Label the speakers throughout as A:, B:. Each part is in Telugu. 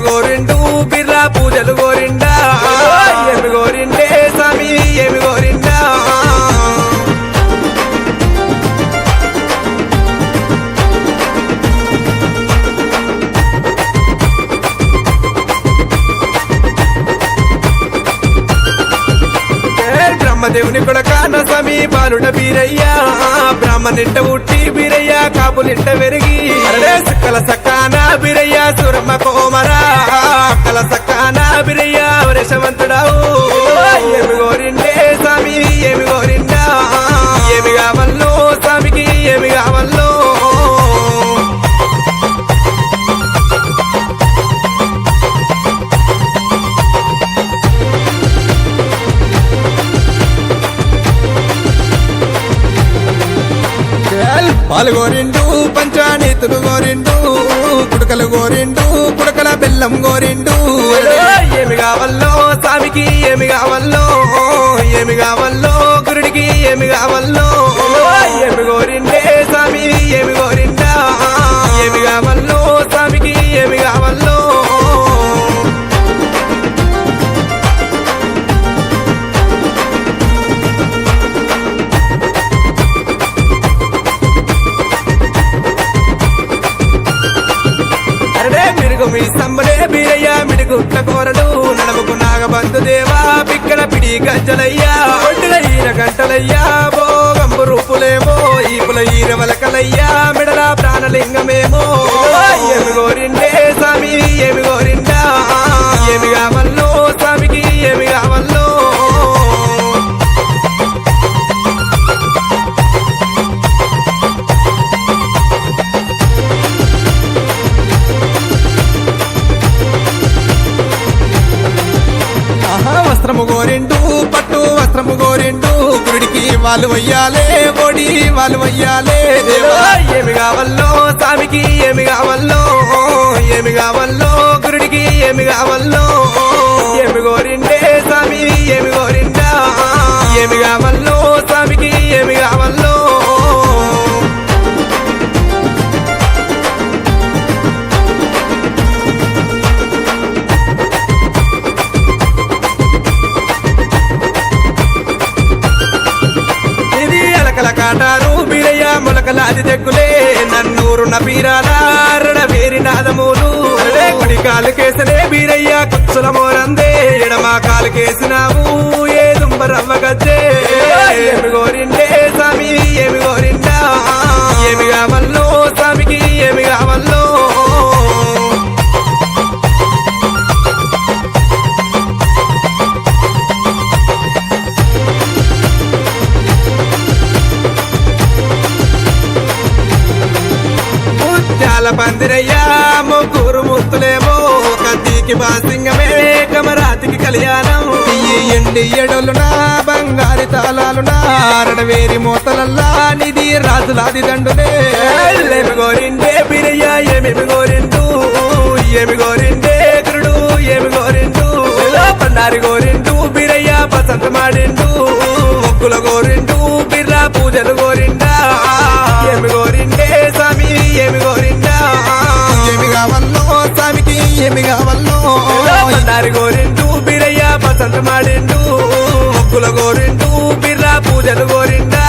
A: గోరిండు బిర్రా పూజలు గోరిండా ఏమి గోరిండే స్వామి ఏమి గోరిండా బ్రహ్మదేవుని కొడకాన స్వామి బాలుడ బీరయ్యా బ్రాహ్మణింట ఉట్టి బీరయ్య కాపులింట వెరిగి సక్కల సక్కాన బీరయ్య సురమ్మ కోమరా కల సక్కాన బీరయ్య వరేశవంతుడావు ఏమి గోరిండే స్వామి ఏమి గోరిండా ఏమి కావల్లో స్వామికి ఏమి కావల్లో పాలు గోరిండు పంచానీతులు గోరిండు కుడకలు గోరిండు కుడకల బెల్లం గోరిండు ఏమి కావల్లో స్వామికి ఏమి కావల్లో ఏమి కావల్లో గురుడికి ఏమి కావల్లో ఏమి గోరిండే స్వామి ఏమి గోరిండా ఏమి కావల్లో స్వామికి ఏమి కావల్లో మీ సంబలే బీరయ్య మిడిగుట్ల కోరడు నడముకు నాగబంధు దేవా పిక్కల పిడి గజ్జలయ్యా ఒడ్డుల ఈర గంటలయ్యా భోగంబు రూపులేమో ఈపుల ఈర వలకలయ్యా మిడల ప్రాణలింగమేమో ఏమి గోరిండే స్వామి ఏమి గోరిండా ఏమి కావల్లో స్వామికి ఏమి కావల్లో వస్త్రము గోరిండు పట్టు వస్త్రము గోరిండు గుడికి వాళ్ళు వయ్యాలే ఓడి వాళ్ళు వయ్యాలే ఏమి కావల్లో స్వామికి ఏమి కావల్లో ఏమి కావల్లో గురుడికి ఏమి కావల్లో ఏమి గోరిండే స్వామి ఏమి గోరిండా ఏమి కావల్లో స్వామికి ఏమి కావల్లో కాటారు బీరయ్య మొలకలాది దగ్గులే నన్నూరు నబీరాల వేరి నాదములు కుడి కాలు కేసనే బీరయ్య కుచ్చుల మోరందే ఎడమా కాలు కేసినావు ఏ దుంబరవ్వ గజ్జే ఏమి గోరిండే స్వామి ఏమి గోరిండా ఏమి కావల్లో స్వామికి ఏమి కావల్లో పందిరయ్యా ముగ్గురు ముత్తులేమో కత్తికి బాసింగమే కమరాతికి కళ్యాణం ఎండి ఎడలునా బంగారి తాళాలునా అరడవేరి మూతలల్లా నిధి రాజులాది దండునే ఏమి గోరిండే బిరయ్య ఏమి గోరిండు ఏమి గోరిండే గురుడు ఏమి గోరిండు పండారి గోరిండు బిరయ్య పసంత మాడిండు మొక్కుల గోరిండు బిర్రా పూజలు గోరిండా ఏమి గోరిండే స్వామి ఏమి గోరిండా ఏమి కావల్లో స్వామికి ఏమి కావల్లో పండారి గోరిండు బిరయ్య పసంత మాడిండు మొక్కుల గోరిండు బిర్రా పూజలు గోరిండా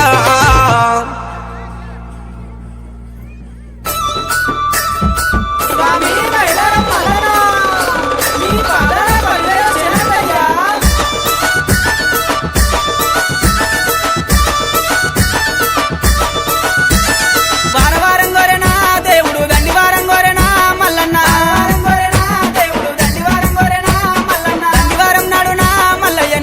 B: దండివారం నాడు నా మల్లయ్య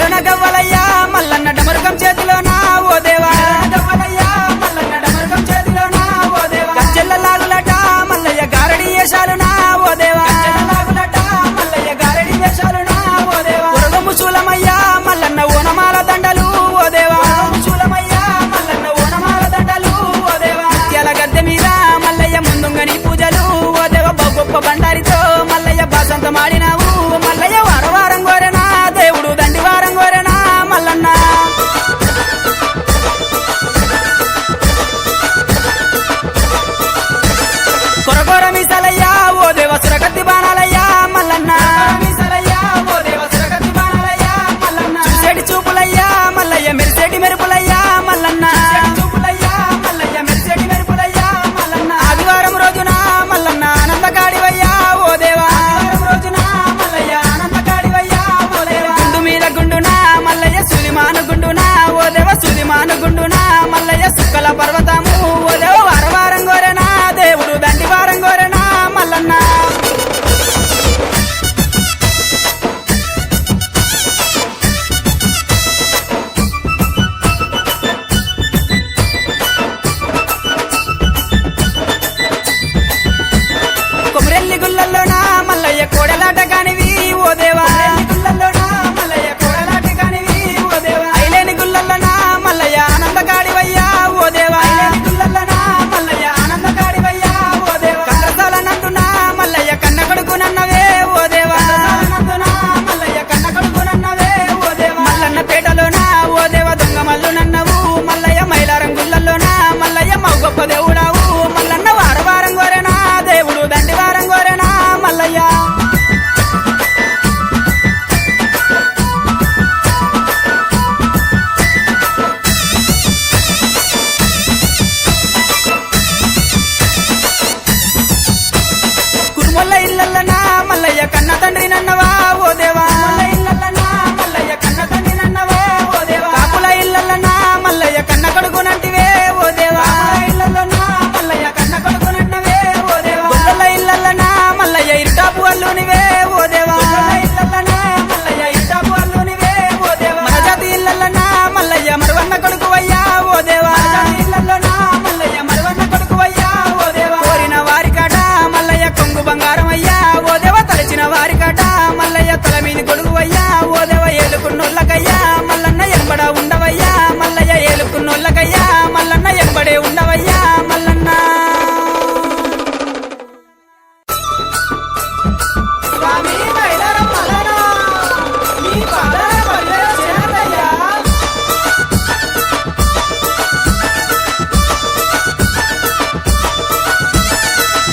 B: మెడలోన గవ్వలయ్యా మల్లన్న డమరుకం చేతిలోనా ఓ దేవా గవ్వలయ్యా మల్లన్న డమరుకం చేతిలోనా ఓ దేవా గజ్జెల్ల లాగులట మల్లయ్య గారడి వేషాలునా ఓ దేవా లాగులట మల్లయ్య గారడి వేషాలునా ఓ దేవా ఉరగము శూలమయ్యా మల్లన్న ఓనమాల దండలు ఓ దేవా శూలమయ్యా మల్లన్న ఓనమాల దండలు ఓ దేవా ముత్యాల గద్దె మీద మల్లయ్య ముందుంగని పూజలు ఓ దేవ గొప్ప బండారితో మల్లయ్య బాసంత మాడినావు మల్లయ్య వారం గోరెనా దేవుడు దండి వారం గోరెనా మల్లన్న కొరగోర మీసాలయ్యా ఓ దేవ సురగత్తి బాణాలయ్యా మల్లన్న మీసాలయ్యా ఓ దేవ సురగత్తి బాణాలయ్యా మల్లన్న చూసేటి చూపులయ్యా మల్లయ్య మెరిసేటి మెరుపులయ్యా మల్లన్న చూపులయ్యా మల్లయ్య మెరిసేటి మెరుపులయ్యా మల్లన్న ఆదివారం రోజున మల్లన్న ఆనందగాడివయ్యా ఓ దేవా ఆదివారం రోజున మల్లయ్య ఆనందగాడివయ్యా ఓ దేవా గుండు మీద గుండునా మల్లయ్య సులిమాను గుండునా ఓ దేవ సులిమాను గుండునా మల్లయ్య సుక్కల పర్వతము ఓ దేవ వారం గోరెనా దేవుడు దండి వారం గోరెనా మల్లన్న కొమరెల్లి గుల్లల్లోనా మల్లయ్య కోడలాట కానివి ఓ దేవా గుల్లల్లోనా మల్లయ్య కోడలాట కానివి ఓ దేవా ఐలేని గుల్లల్లోనా మల్లయ్య ఆనందగాడివయ్యా ఓ దేవా ఐలేని గుల్లల్లోనా మల్లయ్య ఆనందగాడివయ్యా ఓ దేవా కండ్రసాల నందునా మల్లయ్య కన్న కొడుకునన్నవే ఓ దేవా నందునా మల్లయ్య కన్న కొడుకునన్నవే ఓ దేవా మల్లన్న పేటలోనా ఓ దేవ దొంగ మల్లు నన్నవు మల్లయ్య మైలారం గుల్లల్లోనా మల్లయ్య మా గొప్ప దేవుడావు మల్లన్న వారం గోరెనా దేవుడు దండి వారం గోరెనా మల్లయ్య కురుమల్ల ఇల్లల్లనా మల్లయ్య కన్న తండ్రి నన్నవా ఓ దేవా ఇల్లల్లనా మల్లయ్య కన్న తండ్రి నన్నవా ఓ దేవా కాపుల ఇల్లల్లనా మల్లయ్య కన్న కొడుకునంటివే ఓ దేవా ఇల్లల్లనా మల్లయ్య కన్న కొడుకునంటివే ఓ దేవా గొల్లల ఇల్లల్లనా మల్లయ్య ఇరుటాపు అల్లునివే ఓ దేవా ఇల్లల్లనా మల్లయ్య ఇరుటాపు అల్లునివే ఓ దేవా మరజాతి ఇల్లల్లనా మల్లయ్య మరువన్న కొడుకువయ్యా ఓ దేవా ఇల్లల్లనా మల్లయ్య మరువన్న కొడుకువయ్యా ఓ దేవా కోరిన వారికాట మల్లయ్య కొంగు బంగారం అయ్యా ఓ దేవ తలచిన వారికాట మల్లయ్య తల మీది గొడుగువయ్యా ఓ దేవ ఏలుకున్నోళ్ళకయ్యా మల్లన్న ఎంబడ ఉండవయ్యా మల్లయ్య ఏలుకున్నోళ్ళకయ్యా మల్లన్న ఎంబడే ఉండవయ్యా మల్లన్న స్వామి మైలారం మల్లన్న నీ పాదాల పల్లె చేరదయ్యా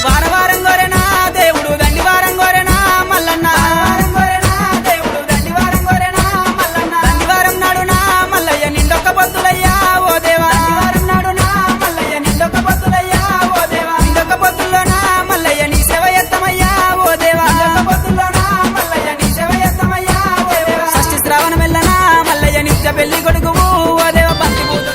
B: వారం గోరెనా దేవుడు దండి వారం గోరెనా మల్లన్న వారం గోరెనా దేవుడు దండి వారం గోరెనా మల్లన్న దండి వారం నాడునా మల్లయ్య నిండొక్క పొద్దులయ్యా ఓ దేవా వారం నాడునా మల్లయ్య నిండొక్క పొద్దులయ్యా ఓ దేవా నిండొక్క పొద్దుల్లోనా మల్లయ్య నీ సేవ ఎత్తమయ్యా ఓ దేవా నిండొక్క పొద్దుల్లోనా మల్లయ్య నీ సేవ ఎత్తమయ్యా ఓ దేవా షష్ఠి శ్రావణ మెల్లనా మల్లయ్య నిత్య పెళ్లి కొడుకువు ఓ దేవ బంతి పూత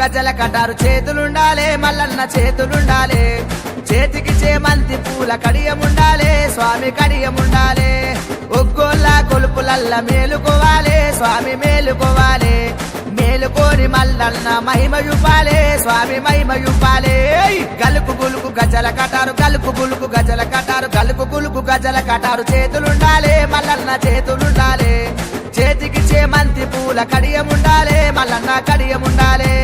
B: గజల కటారు చేతులుండాలే మల్లన్న చేతులుండాలే చేతికి చేమంతి పూల కడియముండాలే స్వామి కడియముండాలే ఒగ్గోళ్ళ కొలుపులల్ల మేలుకోవాలే స్వామి మేలుకోవాలే మేలుకోని మల్లన్న మహిమ చూపాలే స్వామి మహిమ చూపాలే గలుపు గులుకు గజల కటారు గలుపు గులుకు గజల కటారు గలుపు గులుకు గజల కటారు చేతులుండాలే మల్లన్న చేతులుండాలే చేతికి చేమంతి పూల కడియముండాలే మల్లన్న కడియముండాలే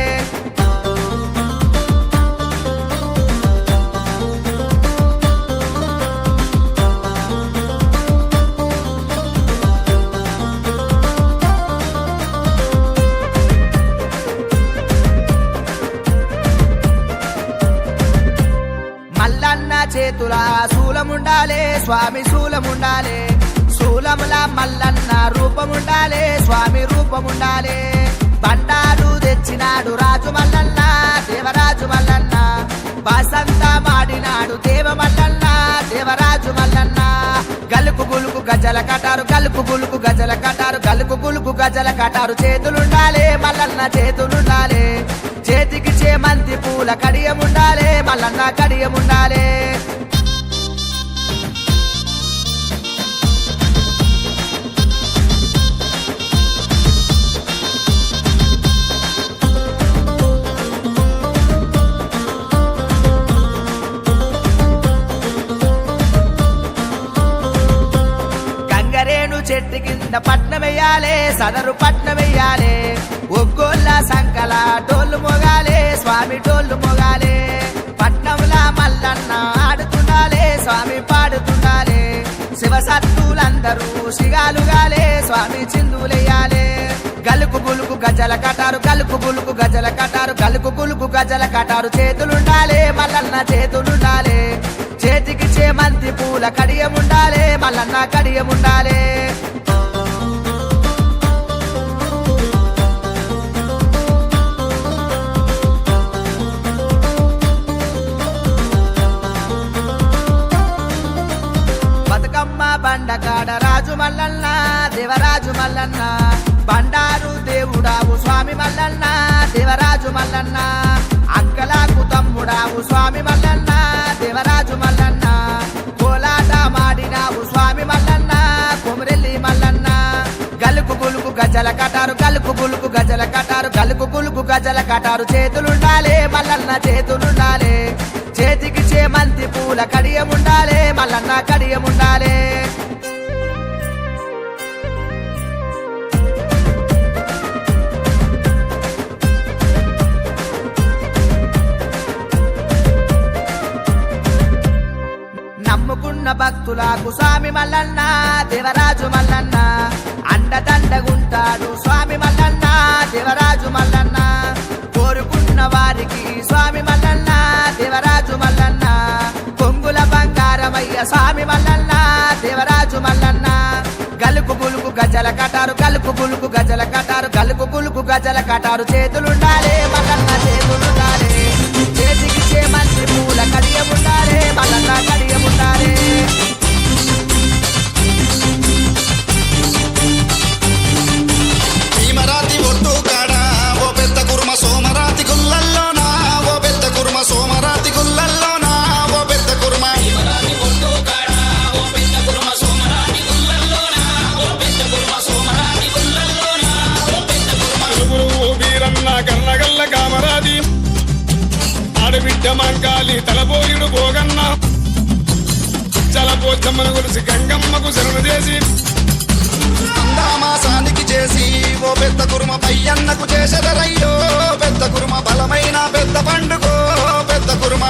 B: మల్లన్న చేతుల శూలముండాలే స్వామి శూలముండాలే శూలముల మల్లన్న రూపముండాలే స్వామి రూపముండాలే బండారు తెచ్చినాడు రాజు మల్లన్న దేవరాజు మల్లన్న వసంత మాడినాడు దేవ మల్లన్న దేవరాజు మల్లన్న గలుపు గులుకు గజల కటారు గలుపు గులుకు గజల కటారు గలుపు గులుకు గజల కటారు చేతులుండాలే మల్లన్న చేతులుండాలే చేతికి చేమంతి పూల కడియముండాలే మల్లన్న కడియముండాలే గంగరేణు చెట్టు కింద పట్నమెయ్యాలే సదరు పట్నమెయ్యాలే ఒగ్గోళ్ళ సంకల డోళ్ళు మొగాలే స్వామి డోళ్ళు మొగాలే పట్నంలా మల్లన్న ఆడుతుండాలే స్వామి పాడుతుండాలే శివసత్తులందరూ సిగాలుగాలే స్వామి చిందులేయాలే గలుపు గులుకు గజల కటారు గలుపు గులుకు గజల కటారు గలుపు గులుకు గజల కటారు చేతులుండాలే మల్లన్న చేతులుండాలే చేతికి చేమంతి పూల కడియముండాలే మల్లన్న కడియముండాలే బతుకమ్మ బండకాడ రాజు మల్లన్న దేవరాజు మల్లన్న బండారు దేవుడావు స్వామి మల్లన్న దేవరాజు మల్లన్న అక్కలకు తమ్ముడావు స్వామి మల్లన్న దేవరాజు మల్లన్న కోలాట మాడినావు స్వామి మల్లన్న కొమరెల్లి మల్లన్న గలుపు గులుకు గజల కటారు గలుపు గులుకు గజల కటారు గలుపు గులుకు గజల కటారు చేతులుండాలే మల్లన్న చేతులుండాలే చేతికి చేమంతి పూల కడియముండాలే మల్లన్న కడియముండాలే నమ్ముకున్న భక్తులకు స్వామి మల్లన్న దేవరాజు మల్లన్న అండదండగుంటాడు స్వామి మల్లన్న దేవరాజు మల్లన్న కోరుకున్న వారికి స్వామి మల్లన్న దేవరాజు మల్లన్న కొంగుల బంగారమయ్య స్వామి మల్లన్న దేవరాజు మల్లన్న గలుపు గులుకు గజల కటారు గలుపు గులుకు గజల కటారు గలుపు గులుకు గజల కటారు చేతులుండాలే మల్లన్న చేతులుండాలే చేతికి చేమంతి పూల కడియముండాలే మల్లన్న కడియముండాలే
C: భీమరాతి ఒట్టు కాడ ఓ పెద్ద కుర్మ సోమరాతి గుల్లల్లోనా ఓ పెద్ద కుర్మ సోమరాతి గుల్లల్లోనా ఓ పెద్ద కుర్మ
D: వీరన్న కన్నగల్ల కామరాది ఆడబిడ్డ మంకాలి తలపోయుడు పోగన్న చలపోచ్చమ్మను గురిసి గంగమ్మకు శరణు చేసి
C: అందామాసానికి చేసి ఓ పెద్ద కుర్మ పయ్యన్నకు చేసెదరయ్యో పెద్ద కుర్మ బలమైన పెద్ద పండుగో పెద్ద కుర్మ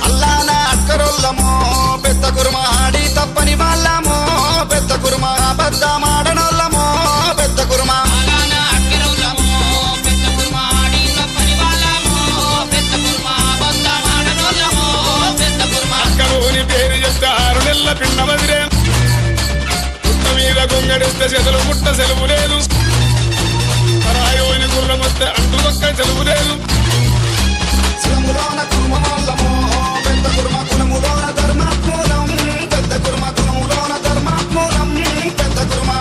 C: అల్లానా అక్కరొల్లమో పెద్ద కుర్మ ఆడి తప్పని వాళ్ళమో పెద్ద కుర్మ అబద్ధ మాడనొల్లమో పెద్ద కుర్మ
D: అక్కలోని పేరు చెప్తే 6 నెలల పిన్న వదిలే పుట్ట మీద గొంగడిస్తే చెదలు పుట్ట సెలవు లేదు రాయోని గుర్రం వస్తే అంటుకొక్క చెలువు లేదు
C: శిలములోన కుర్మమల్లమో పెద్ద కుర్మ కులములోన ధర్మాత్మూలం పెద్ద కుర్మ కులములోన ధర్మాత్మూలం పెద్ద కుర్మ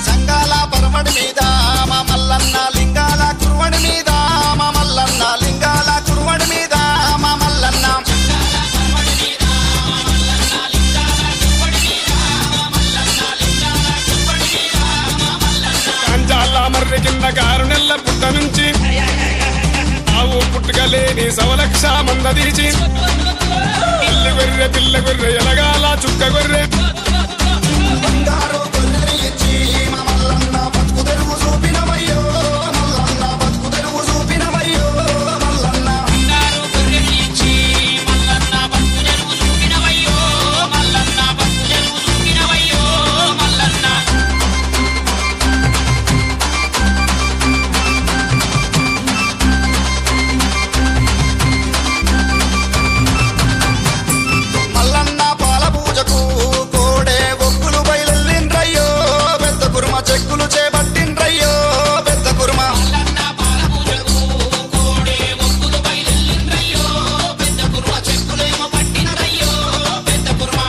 C: సంగాల పరమడి మీద మా మల్లన్న లింగాల కురువడి మీద మా మల్లన్న లింగాల కురువడి మీద మా మల్లన్న
D: కాంజాల మర్రి కింద కారు నెల్ల పుట్ట నుంచి ఆవు పుట్టుకలేని సవలక్ష మందదీచి పిల్ల గొర్రె ఎలగాల చుక్క గొర్రె
C: బంగారు గొర్రెని ఇచ్చి మా మల్లన్న బతుకు తెరువు చూపినవయ్యో మల్లన్న బతుకు తెరువు చూపినవయ్యో మల్లన్న మల్లన్న పాల పూజకు కోడే ఒక్కులు బయలుండ్రయ్యో పెద్ద కుర్మ చెక్కులు చేపట్టిండ్రయ్యో పెద్ద కుర్మ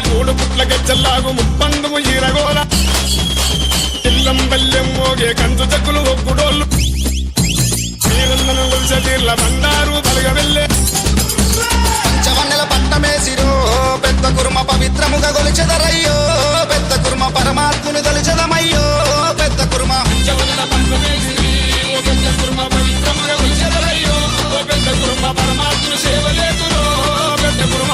D: మూడు పుట్ల గజ్జల్లాగు ముప్పందుము ఈరగోల ఇల్లం బల్లెం మోగే కంచు చెక్కులు ఒక్కుడోళ్ళు నీళ్ళను కొలిసే తీర్ల బండారు బలగ వెళ్ళే
C: పంచవన్నెల పట్టమేసిరో పెద్ద కుర్మ పవిత్రముగా గొలిచెదరయ్యో పెద్ద కుర్మ పరమాత్ముని గొలిచెదమయ్యో పెద్ద కుర్మ
D: జవన పంచమేసి ఓ పెద్ద కుర్మ పవిత్రముగా కొలిచెదరయ్యో ఓ పెద్ద కుర్మ పరమాత్ముని సేవ చేతురో పెద్ద కుర్మ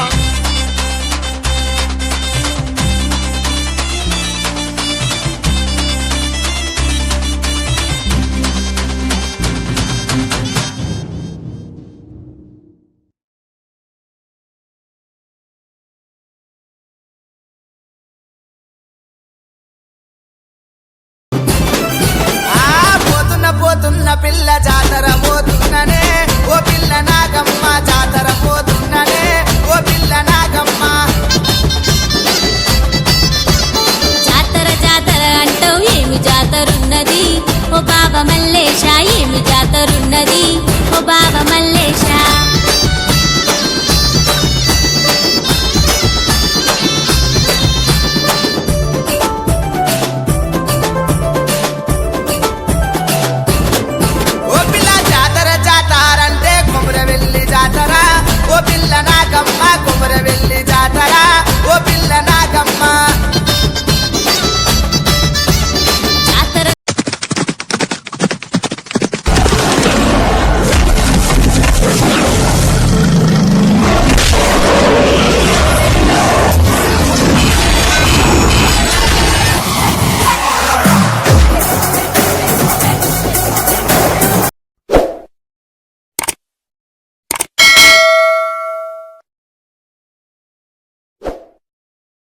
B: పోతున్న పిల్ల జాతర పోతున్ననే ఓ పిల్ల నాగమ్మ జాతర పోతున్ననే ఓ పిల్ల నాగమ్మ
E: జాతర జాతర అంటావు ఏమి జాతరున్నది ఓ బాబా మల్లేశ ఏమి జాతరు